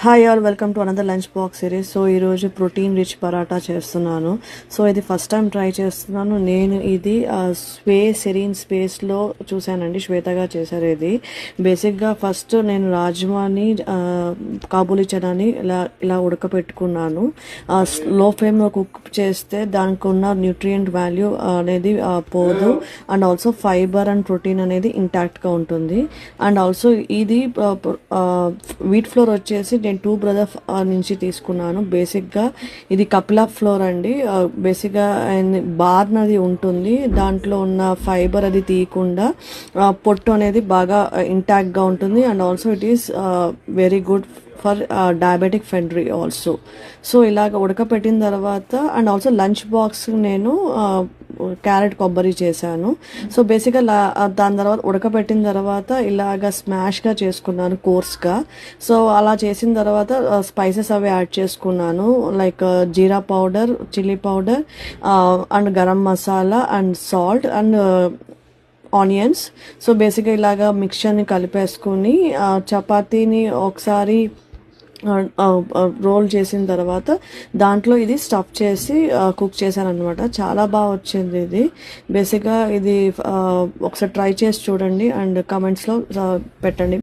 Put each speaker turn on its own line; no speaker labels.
Hi all, welcome to another lunch box series. So ఈరోజు protein rich paratha చేస్తున్నాను. So ఇది first time try చేస్తున్నాను. నేను ఇది సెరీన్ స్పేస్లో చూశానండి. శ్వేతగా చేశారు ఇది. బేసిక్గా ఫస్ట్ నేను రాజ్మాని కాబూలీ చనాని ఇలా ఉడకపెట్టుకున్నాను. లో ఫ్లేమ్లో కుక్ చేస్తే దానికి ఉన్న న్యూట్రియంట్ వాల్యూ అనేది పోదు. And also fibre and protein అనేది ఇంటాక్ట్గా ఉంటుంది. అండ్ ఆల్సో ఇది వీట్ ఫ్లోర్ వచ్చేసి నేను 2 బ్రదర్ నుంచి తీసుకున్నాను. బేసిక్గా ఇది కపిలా ఫ్లోర్ అండి. బేసిక్గా బార్న్ అది ఉంటుంది. దాంట్లో ఉన్న ఫైబర్ అది తీయకుండా పొట్టు అనేది బాగా ఇంటాక్ట్గా ఉంటుంది. And also it is very good for diabetic friendly also. So ఇలాగ ఉడకపెట్టిన తర్వాత అండ్ ఆల్సో లంచ్ బాక్స్ నేను క్యారెట్ కొబ్బరి చేశాను. సో బేసిక్గా దాని తర్వాత ఉడకపెట్టిన తర్వాత ఇలాగ స్మాష్గా చేసుకున్నాను కోర్స్గా. సో అలా చేసిన తర్వాత స్పైసెస్ అవి యాడ్ చేసుకున్నాను, like jeera powder, chilli powder and garam masala and salt and onions. So బేసిక్గా ఇలాగా మిక్చర్ని కలిపేసుకుని చపాతీని ఒకసారి రోల్ చేసిన తర్వాత దాంట్లో ఇది స్టఫ్ చేసి కుక్ చేశాను అనమాట. చాలా బాగా వచ్చింది ఇది. బేసిక్గా ఇది ఒకసారి ట్రై చేసి చూడండి అండ్ కమెంట్స్లో పెట్టండి.